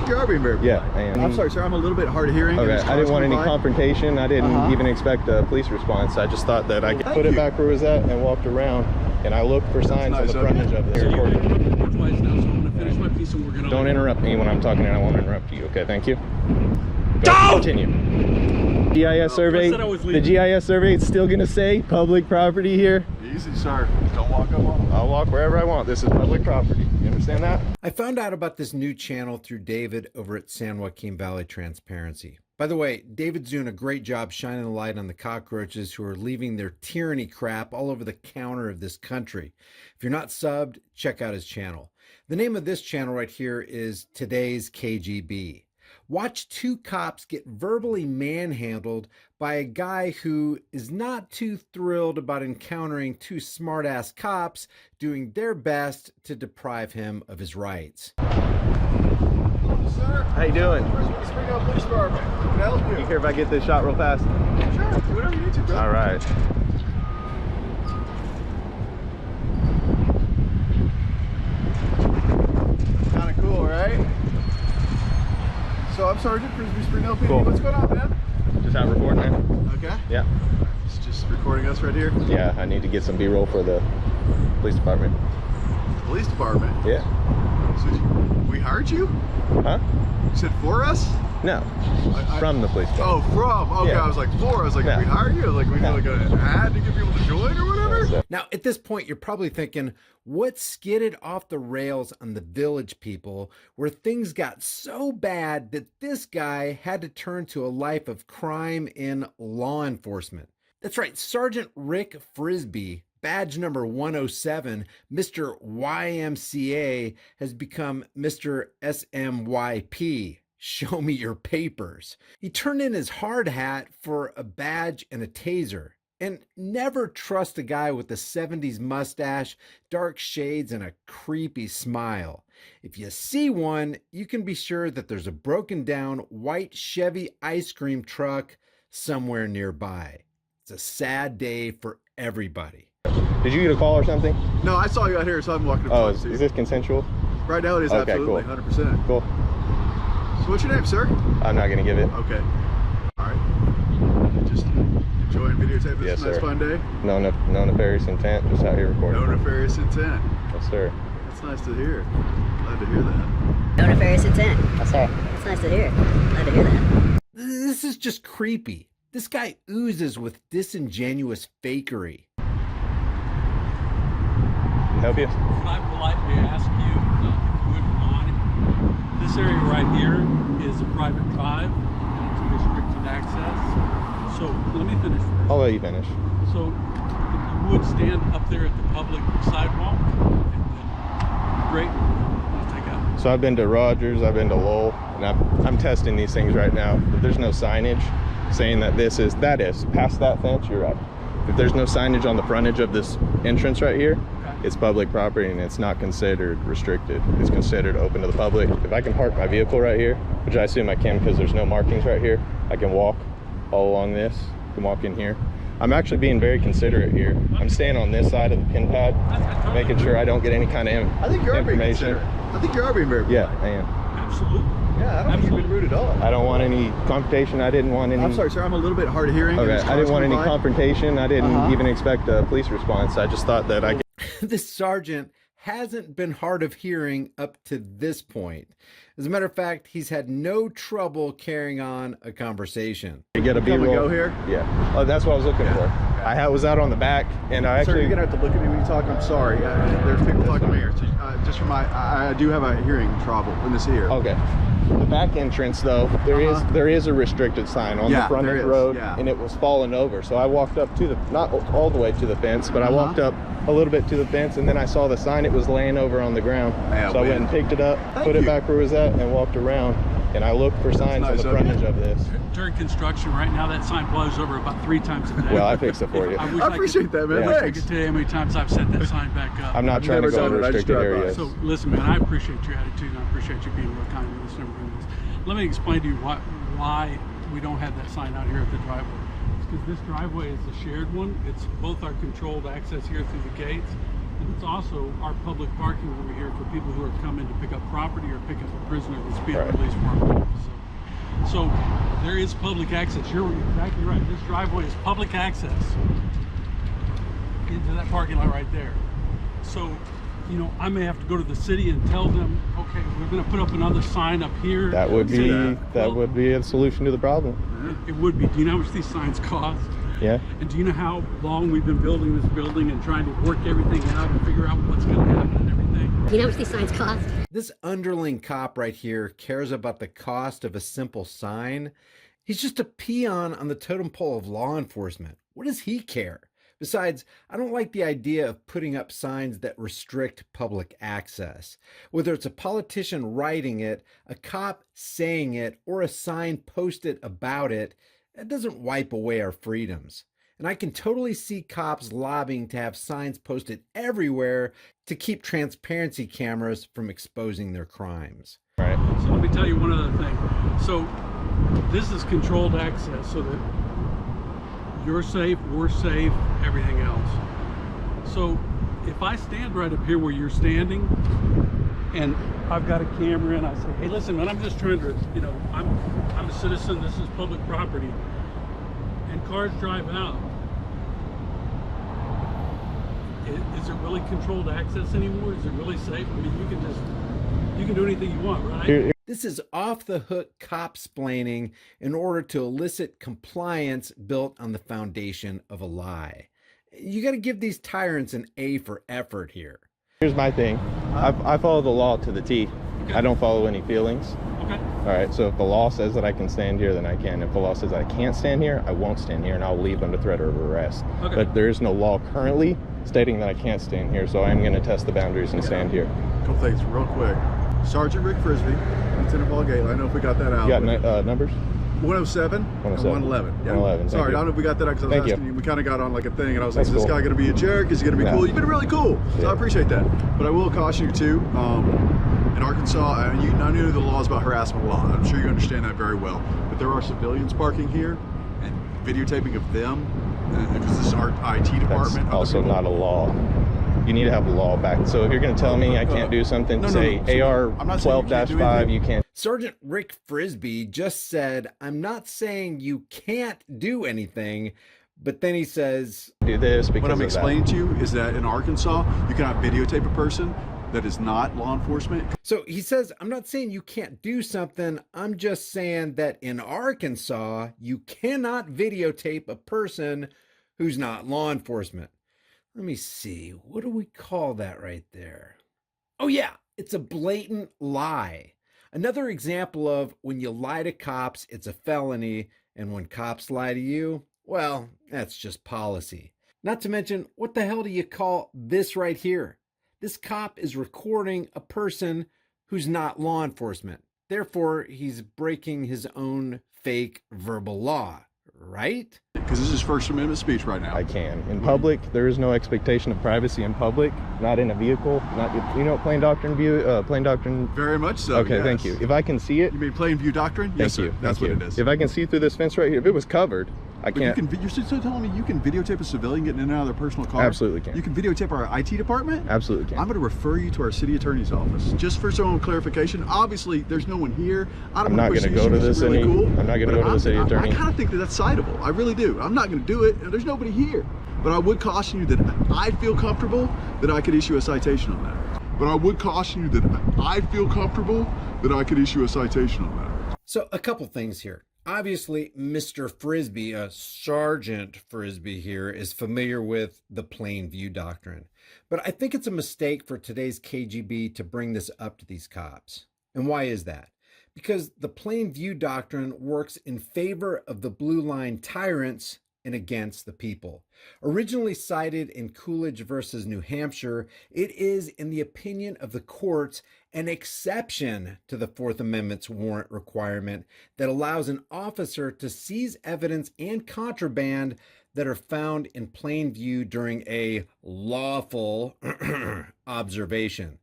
think you are being very polite. Yeah, I am. I'm sorry, sir. I'm a little bit hard of hearing. Okay, I didn't want any confrontation. I didn't even expect a police response. I just thought that I could put it back where it was at and walked around, and I looked for signs on the frontage of the airport. Twice now, so I'm going to finish my piece and we're going to... Don't interrupt me when I'm talking, and I won't interrupt you. Okay, thank you. Go! Continue. GIS survey. The GIS survey is still going to say public property here. Easy, sir. Don't walk up on it. I'll walk wherever I want. This is public property. You understand that? I found out about this new channel through David over at San Joaquin Valley Transparency. By the way, David's doing a great job shining the light on the cockroaches who are leaving their tyranny crap all over the counter of this country. If you're not subbed, check out his channel. The name of this channel right here is Today's KGB. Watch two cops get verbally manhandled by a guy who is not too thrilled about encountering two smart-ass cops doing their best to deprive him of his rights. Hello, sir. How you doing? Snail Police Department. Can I help you? You care if I get this shot real fast? Sure. Do whatever you need to, bro. All right. Kind of cool, right? So I'm Sergeant Cruz, Snail PD. Cool. What's going on, man? Just out recording, man. Okay. Yeah. It's just recording us right here. Yeah, I need to get some B-roll for the police department. Police department. Yeah. So we hired you? Huh? You said for us? No. From the police department. Oh, from. Okay, Yeah. I was like for. I was like, No. we hired you? Like we do like an ad to get people to join or whatever? Now, at this point, you're probably thinking, what skidded off the rails on the Village People where things got so bad that this guy had to turn to a life of crime in law enforcement? That's right, Sergeant Rick Frisbee, badge number 107, Mr. YMCA, has become Mr. SMYP. Show me your papers. He turned in his hard hat for a badge and a taser. And never trust a guy with a 70s mustache, dark shades, and a creepy smile. If you see one, you can be sure that there's a broken down white Chevy ice cream truck somewhere nearby. It's a sad day for everybody. Did you get a call or something? No, I saw you out here, so I'm walking up Oh, to you. is this consensual? Right now it is Okay, absolutely cool. 100%. Cool. So what's your name, sir? I'm not going to give it. Okay. All right. Just enjoying videotaping Yes, this nice sir. fun day? No nefarious intent, just out here recording. No nefarious intent. Yes, sir. That's nice to hear. Glad to hear that. No nefarious intent. Yes, sir. It's nice to hear. Glad to hear that. This is just creepy. This guy oozes with disingenuous fakery. Can I help you? Can I politely ask you if you wouldn't mind? This area right here is a private drive and it's restricted access. So let me finish first. I'll let you finish. So if you would stand up there at the public sidewalk, and then, great. I'll take out. So I've been to Rogers, I've been to Lowell, and I'm testing these things right now. But there's no signage saying that that is past that fence. You're right. If there's no signage on the frontage of this entrance right here, it's public property and it's not considered restricted. It's considered open to the public. If I can park my vehicle right here, which I assume I can because there's no markings right here, I can walk all along this, can walk in here. I'm actually being very considerate here. I'm staying on this side of the pin pad, making sure I don't get any kind of I think you are being information. considerate. I think you are being very polite. Yeah, I am. Absolutely. Yeah, I don't think you've been rude at all. I don't want any confrontation. I didn't want any... I'm sorry, sir. I'm a little bit hard of hearing. Okay, I didn't want any confrontation. confrontation. I didn't even expect a police response. I just thought that I could... This sergeant hasn't been hard of hearing up to this point. As a matter of fact, he's had no trouble carrying on a conversation. get a Can we B-roll. go here? Yeah. Oh, that's what I was looking for. I was out on the back, and I Sir, actually... you're gonna have to look at me when you talk. I'm sorry. There's people talking to me here. So, just for my, I do have a hearing trouble in this ear. Okay. The back entrance, though, there is a restricted sign on the front of the road, and it was falling over. So I walked up to the, not all the way to the fence, but I walked up a little bit to the fence, and then I saw the sign. It was laying over on the ground. Yeah, so I went and picked it up, put it back where it was at, and walked around. And I looked for signs on the frontage of this. During construction right now, that sign blows over about 3 times a day. Well, I fixed it for you. I appreciate that, man. I wish I Thanks. could tell you how many times I've set that sign back up. I'm not trying to go in restricted areas. So listen, man, I appreciate your attitude, and I appreciate you being real kind to us and everything. Let me explain to you why we don't have that sign out here at the driveway. It's because this driveway is a shared one. It's both our controlled access here through the gates, And it's also our public parking over here for people who are coming to pick up property or pick up a prisoner that's being Right. released from our prison facility. So there is public access. You're exactly right. This driveway is public access into that parking lot right there. So, you know, I may have to go to the city and tell them, okay, we're going to put up another sign up here. That would be Well, would be a solution to the problem. It would be. Do you know how much these signs cost? Yeah. And do you know how long we've been building this building and trying to work everything out and figure out what's going to happen and everything? Do you know how much these signs cost? This underling cop right here cares about the cost of a simple sign. He's just a peon on the totem pole of law enforcement. What does he care? Besides, I don't like the idea of putting up signs that restrict public access. Whether it's a politician writing it, a cop saying it, or a sign posted about it, that doesn't wipe away our freedoms. And I can totally see cops lobbying to have signs posted everywhere to keep transparency cameras from exposing their crimes. All right. So let me tell you one other thing. So this is controlled access so that you're safe, we're safe, everything else. So if I stand right up here where you're standing and I've got a camera and I say, hey, listen, man, I'm just trying to, you know, I'm a citizen, this is public property, and cars drive out. Is it really controlled access anymore? Is it really safe? I mean, you can do anything you want, right? This is off-the-hook cop splaining in order to elicit compliance built on the foundation of a lie. You got to give these tyrants an A for effort here. Here's my thing. I follow the law to the T. Okay. I don't follow any feelings. Okay. All right, so if the law says that I can stand here, then I can. If the law says that I can't stand here, I won't stand here, and I'll leave under threat of arrest. Okay. But there is no law currently stating that I can't stand here, so I'm going to test the boundaries and stand here. Couple things real quick. Sergeant Rick Frisbee, Lieutenant Paul Gately. I don't know if we got that out. You got numbers? 107 and 111. Yeah. 111. Sorry, I don't know if we got that out because I was asking you. We kind of got on like a thing, and I was like, is this guy going to be a jerk? Is he going to be cool? You've been really cool, so I appreciate that. But I will caution you too. In Arkansas, I know the law is about harassment law. I'm sure you understand that very well. But there are civilians parking here, and videotaping of them, because this is our IT department. That's also not a law. You need to have a law back. So if you're going to tell me I can't do something, say AR 12-5, you can't. Sergeant Rick Frisbee just said, I'm not saying you can't do anything, but then he says, do this because what I'm of explaining that. to you is that in Arkansas, you cannot videotape a person that is not law enforcement. So he says, I'm not saying you can't do something. I'm just saying that in Arkansas, you cannot videotape a person who's not law enforcement. Let me see. What do we call that right there? Oh, yeah, it's a blatant lie. Another example of when you lie to cops, it's a felony. And when cops lie to you, well, that's just policy. Not to mention, what the hell do you call this right here? This cop is recording a person who's not law enforcement. Therefore, he's breaking his own fake verbal law, right? Because this is First Amendment speech right now. I can. In public, there is no expectation of privacy in public, not in a vehicle, not, you know, plain doctrine plain doctrine. Very much so. Okay, yes. thank you. If I can see it. You mean plain view doctrine? Thank Yes, sir. you. That's Thank what you. it is. If I can see through this fence right here, if it was covered, I But can't. you're still telling me you can videotape a civilian getting in and out of their personal car? Absolutely can. You can videotape our IT department? Absolutely can. I'm going to refer you to our city attorney's office. Just for some clarification, obviously there's no one here. I'm not going to go to the city. I'm not going to go to the city attorney. I kind of think that that's citable. I really do. I'm not going to do it, and there's nobody here. But I would caution you that I feel comfortable that I could issue a citation on that. But I would caution you that I feel comfortable that I could issue a citation on that. So a couple things here. Obviously, Mr. Frisbee, Sergeant Frisbee here, is familiar with the plain view doctrine. But I think it's a mistake for today's KGB to bring this up to these cops. And why is that? Because the plain view doctrine works in favor of the blue line tyrants and against the people. Originally cited in Coolidge versus New Hampshire, it is, in the opinion of the courts, an exception to the Fourth Amendment's warrant requirement that allows an officer to seize evidence and contraband that are found in plain view during a lawful observation.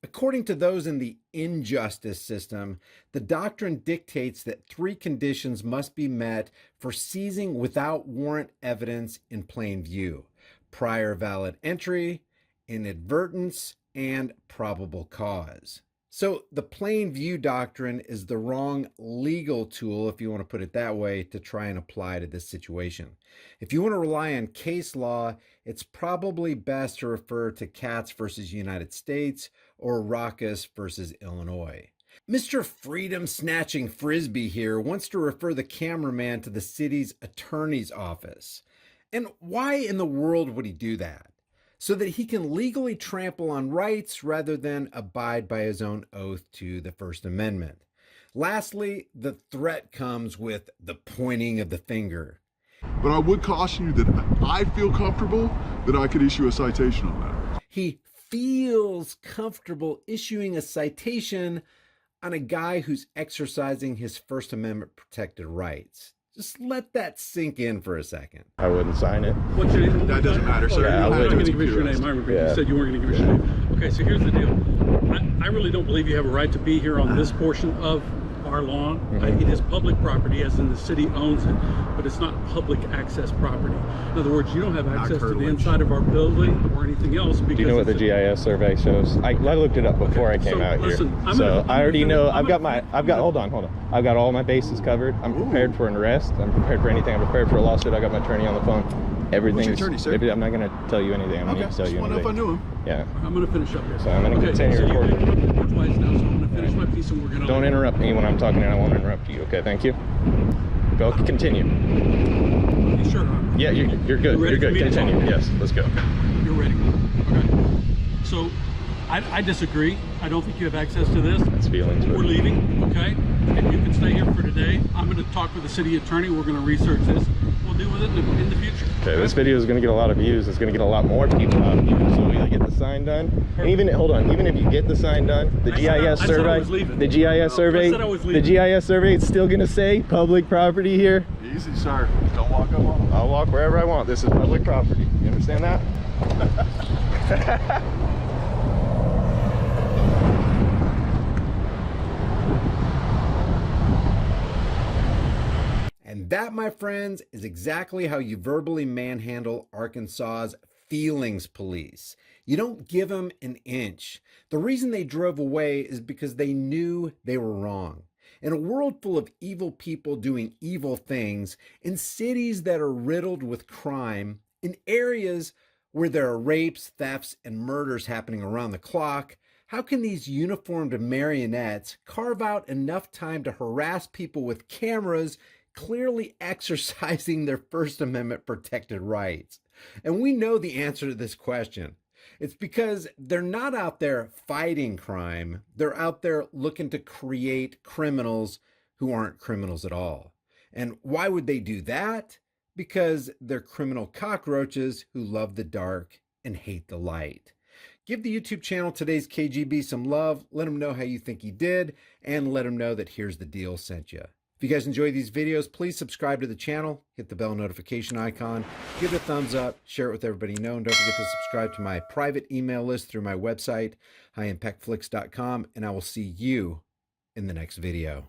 According to those in the injustice system, the doctrine dictates that 3 conditions must be met for seizing without warrant evidence in plain view: prior valid entry, inadvertence, and probable cause. So the plain view doctrine is the wrong legal tool, if you want to put it that way, to try and apply to this situation. If you want to rely on case law, it's probably best to refer to Katz versus United States or Rackus versus Illinois. Mr. Freedom Snatching Frisbee here wants to refer the cameraman to the city's attorney's office. And why in the world would he do that? So that he can legally trample on rights rather than abide by his own oath to the First Amendment. Lastly, the threat comes with the pointing of the finger. But I would caution you that I feel comfortable that I could issue a citation on that. He feels comfortable issuing a citation on a guy who's exercising his First Amendment protected rights. Just let that sink in for a second. I wouldn't sign it. What's your name? That doesn't matter, sir. Yeah, I'm I not going wouldn't. to give us your name. I remember you said you weren't going to give us your name. Okay, so here's the deal. I really don't believe you have a right to be here on this portion of our lawn. It is public property, as in the city owns it, but it's not public access property. In other words, you don't have access to the inside of our building or anything else. Because do you know what the GIS survey shows? I looked it up before I came out here. So I already know. I've got hold on. I've got all my bases covered. I'm prepared for an arrest. I'm prepared for anything. I'm prepared for a lawsuit. I got my attorney on the phone. Everything's. Who's your attorney, sir? I'm not going to tell you anything. I'm going to tell you anything. If I knew him. Yeah. I'm going to finish up here. So I'm going to continue recording. You've interrupted me twice now, so I'm going to finish my piece and we're going to. Don't interrupt me when I'm talking, and I won't interrupt you. Okay, thank you. Go continue. You sure? Yeah, you're good. You're good. Continue. Yes, let's go. Okay. You're ready. Okay. So I disagree. I don't think you have access to this. That's feelings. We're leaving, okay? And you can stay here for today. I'm going to talk with the city attorney. We're going to research this. We'll deal with it in the future. Okay, this video is going to get a lot of views. It's going to get a lot more people out of you. So we get the sign done. And even if you get the sign done, the GIS survey, it's still going to say public property here. Easy, sir. Don't walk up on them. I'll walk wherever I want. This is public property. You understand that? And that, my friends, is exactly how you verbally manhandle Arkansas's feelings police. You don't give them an inch. The reason they drove away is because they knew they were wrong. In a world full of evil people doing evil things, in cities that are riddled with crime, in areas where there are rapes, thefts, and murders happening around the clock, how can these uniformed marionettes carve out enough time to harass people with cameras clearly exercising their First Amendment protected rights? And we know the answer to this question. It's because they're not out there fighting crime. They're out there looking to create criminals who aren't criminals at all. And why would they do that? Because they're criminal cockroaches who love the dark and hate the light. Give the YouTube channel Today's KGB some love. Let him know how you think he did, and let him know that Here's the Deal sent you. If you guys enjoy these videos, please subscribe to the channel, hit the bell notification icon, give it a thumbs up, share it with everybody you know, and don't forget to subscribe to my private email list through my website, highimpactflix.com, and I will see you in the next video.